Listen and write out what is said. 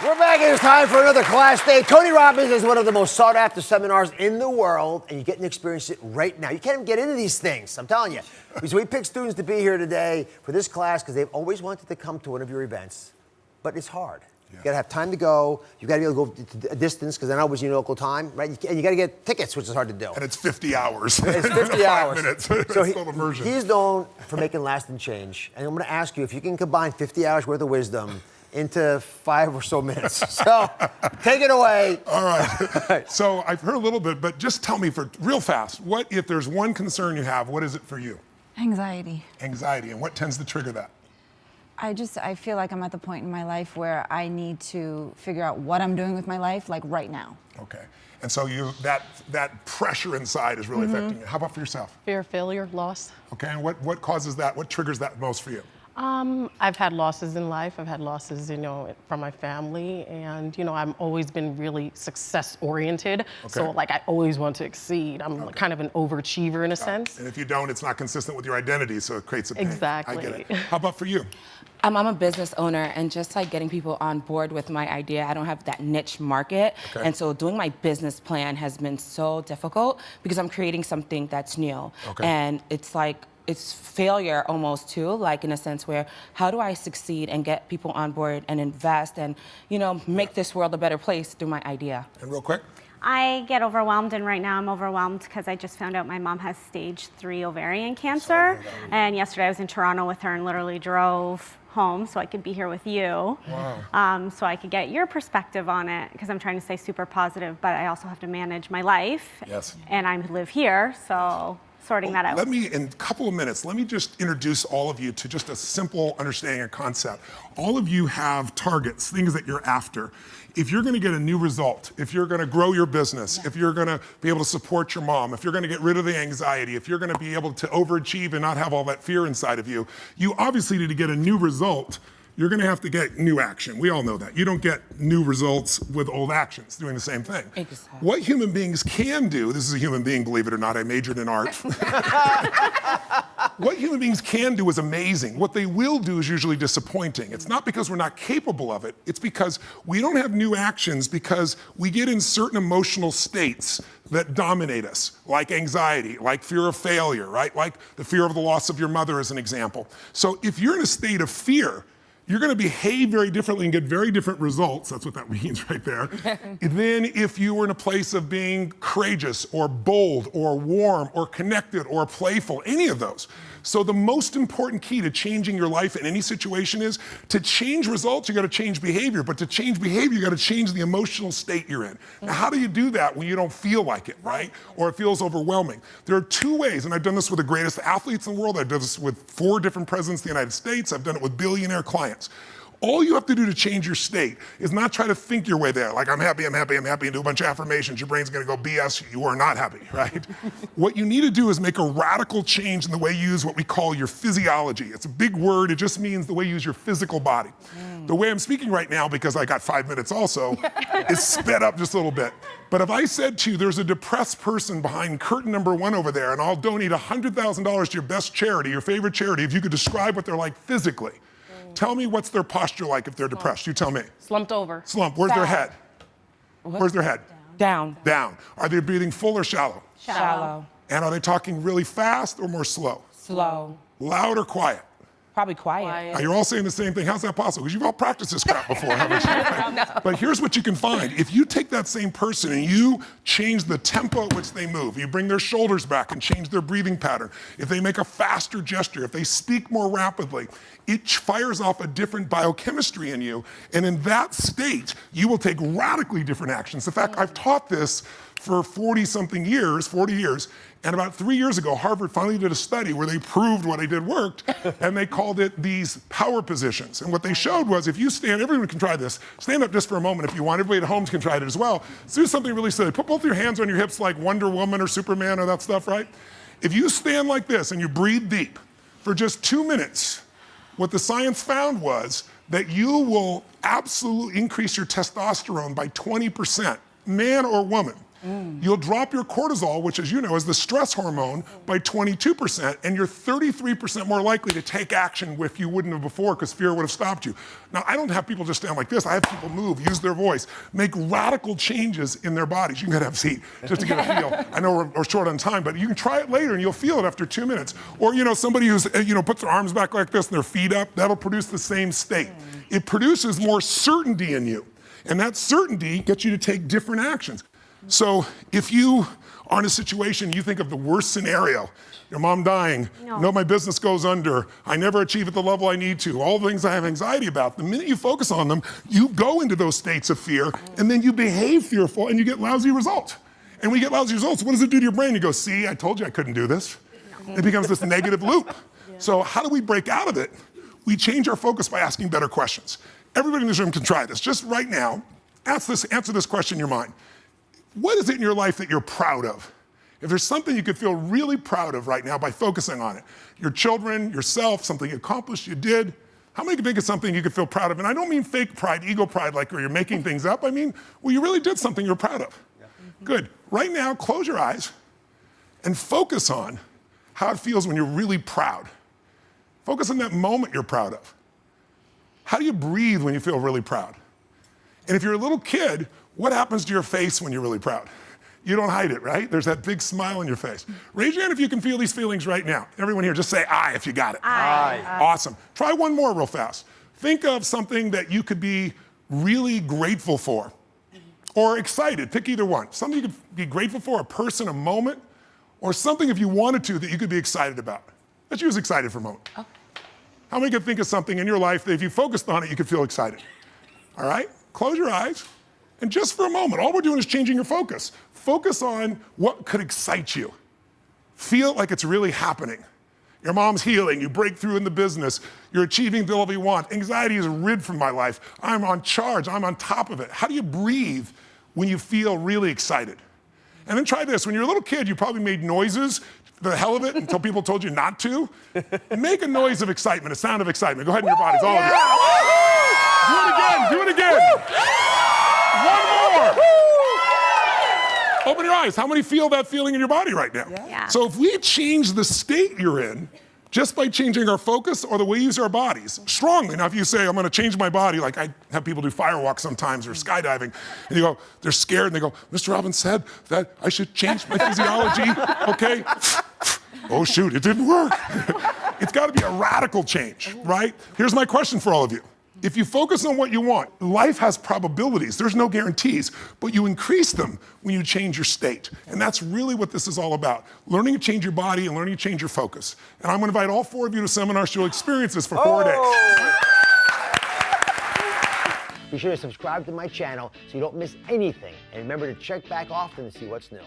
We're back and it's time for another class day. Tony Robbins is one of the most sought after seminars in the world, and you get to experience it right now. You can't even get into these things, I'm telling you. So we picked students to be here today for this class because they've always wanted to come to one of your events, but it's hard. Yeah. You gotta have time to go. You gotta be able to go a distance because I know it was your local time, right? And you gotta get tickets, which is hard to do. And it's 50 hours. It's 50 hours. 5 minutes. So it's still immersion. He's known for making lasting change. And I'm gonna ask you if you can combine 50 hours worth of wisdom into 5 or so minutes. So take it away. All right. So I've heard a little bit, but just tell me for real fast, what if there's one concern you have, what is it for you? Anxiety. Anxiety. And what tends to trigger that? I feel like I'm at the point in my life where I need to figure out what I'm doing with my life, like right now. Okay. And so that pressure inside is really affecting you. How about for yourself? Fear of failure, loss. Okay, and what causes that? What triggers that most for you? I've had losses in life. I've had losses, from my family, and I've always been really success-oriented. Okay. So I always want to exceed. I'm kind of an overachiever in a sense. And if you don't, it's not consistent with your identity, so it creates a pain. Exactly. I get it. How about for you? I'm a business owner, and just getting people on board with my idea, I don't have that niche market. Okay. And so doing my business plan has been so difficult because I'm creating something that's new. Okay. And it's failure almost too, in a sense where how do I succeed and get people on board and invest and, make this world a better place through my idea. And real quick. I get overwhelmed, and right now I'm overwhelmed because I just found out my mom has stage 3 ovarian cancer. And yesterday I was in Toronto with her and literally drove home so I could be here with you. Wow. So I could get your perspective on it because I'm trying to stay super positive, but I also have to manage my life. Yes. And I live here, so sorting that out. Let me, in a couple of minutes, let me just introduce all of you to just a simple understanding of concept. All of you have targets, things that you're after. If you're gonna get a new result, if you're gonna grow your business, if you're gonna be able to support your mom, if you're gonna get rid of the anxiety, if you're gonna be able to overachieve and not have all that fear inside of you, you obviously need to get a new result. You're gonna have to get new action. We all know that. You don't get new results with old actions, doing the same thing. Exactly. What human beings can do, this is a human being, believe it or not, I majored in art. What human beings can do is amazing. What they will do is usually disappointing. It's not because we're not capable of it, it's because we don't have new actions because we get in certain emotional states that dominate us, like anxiety, like fear of failure, right? Like the fear of the loss of your mother as an example. So if you're in a state of fear, you're gonna behave very differently and get very different results, that's what that means right there, than if you were in a place of being courageous or bold or warm or connected or playful, any of those. So the most important key to changing your life in any situation is to change results, you gotta change behavior, but to change behavior, you gotta change the emotional state you're in. Now, how do you do that when you don't feel like it, right? Or it feels overwhelming? There are 2 ways, and I've done this with the greatest athletes in the world. I've done this with 4 different presidents of the United States. I've done it with billionaire clients. All you have to do to change your state is not try to think your way there, like I'm happy, I'm happy, I'm happy, and do a bunch of affirmations. Your brain's gonna go, BS, you are not happy, right? What you need to do is make a radical change in the way you use what we call your physiology. It's a big word, it just means the way you use your physical body. The way I'm speaking right now, because I got 5 minutes also, is sped up just a little bit. But if I said to you, there's a depressed person behind curtain number 1 over there, and I'll donate $100,000 to your best charity, your favorite charity, if you could describe what they're like physically. Tell me what's their posture like if they're depressed. You tell me. Slumped over. Slump. Where's their head? Where's their head? Down. Down. Are they breathing full or shallow? Shallow. And are they talking really fast or more slow? Slow. Loud or quiet? Probably quiet. You're all saying the same thing. How's that possible? Because you've all practiced this crap before, haven't you? No. But here's what you can find. If you take that same person and you change the tempo at which they move, you bring their shoulders back and change their breathing pattern, if they make a faster gesture, if they speak more rapidly, it fires off a different biochemistry in you. And in that state, you will take radically different actions. In fact, I've taught this for 40 years, and about 3 years ago, Harvard finally did a study where they proved what I did worked, and they called it these power positions. And what they showed was if you stand, everyone can try this, stand up just for a moment if you want, everybody at home can try it as well. So do something really silly. Put both your hands on your hips like Wonder Woman or Superman or that stuff, right? If you stand like this and you breathe deep for just 2 minutes, what the science found was that you will absolutely increase your testosterone by 20%, man or woman. You'll drop your cortisol, which as you know is the stress hormone, by 22%, and you're 33% more likely to take action if you wouldn't have before because fear would have stopped you. Now, I don't have people just stand like this. I have people move, use their voice, make radical changes in their bodies. You can have a seat just to get a feel. I know we're short on time, but you can try it later and you'll feel it after 2 minutes. Or, somebody who's, puts their arms back like this and their feet up, that'll produce the same state. It produces more certainty in you. And that certainty gets you to take different actions. So if you are in a situation, you think of the worst scenario, your mom dying, no, my business goes under, I never achieve at the level I need to, all the things I have anxiety about, the minute you focus on them, you go into those states of fear, and then you behave fearful, and you get lousy results. And when you get lousy results, what does it do to your brain? You go, see, I told you I couldn't do this. It becomes this negative loop. So how do we break out of it? We change our focus by asking better questions. Everybody in this room can try this. Just right now, answer this question in your mind. What is it in your life that you're proud of? If there's something you could feel really proud of right now by focusing on it, your children, yourself, something you accomplished, you did, how many can think of something you could feel proud of? And I don't mean fake pride, ego pride, like where you're making things up. I mean, well, you really did something you're proud of. Yeah. Good. Right now, close your eyes and focus on how it feels when you're really proud. Focus on that moment you're proud of. How do you breathe when you feel really proud? And if you're a little kid, what happens to your face when you're really proud? You don't hide it, right? There's that big smile on your face. Raise your hand if you can feel these feelings right now. Everyone here, just say I if you got it. I. Awesome. Try one more real fast. Think of something that you could be really grateful for or excited. Pick either one. Something you could be grateful for, a person, a moment, or something if you wanted to that you could be excited about. Let's use excited for a moment. Okay. How many can think of something in your life that if you focused on it, you could feel excited? All right? Close your eyes. And just for a moment, all we're doing is changing your focus. Focus on what could excite you. Feel like it's really happening. Your mom's healing, you break through in the business, you're achieving the level you want. Anxiety is rid from my life. I'm on charge, I'm on top of it. How do you breathe when you feel really excited? And then try this. When you're a little kid, you probably made noises, the hell of it, until people told you not to. Make a noise of excitement, a sound of excitement. Go ahead in your bodies, all of you. Do it again. One more. Open your eyes. How many feel that feeling in your body right now? Yeah. So if we change the state you're in, just by changing our focus or the way we use our bodies, strongly. Now, if you say, I'm gonna change my body, like I have people do firewalks sometimes or skydiving, and you go, they're scared, and they go, Mr. Robbins said that I should change my physiology, okay? Oh shoot, it didn't work. It's gotta be a radical change, right? Here's my question for all of you. If you focus on what you want, life has probabilities. There's no guarantees, but you increase them when you change your state. And that's really what this is all about. Learning to change your body and learning to change your focus. And I'm gonna invite all 4 of you to seminars you'll experience this for 4 days. Be sure to subscribe to my channel so you don't miss anything. And remember to check back often to see what's new.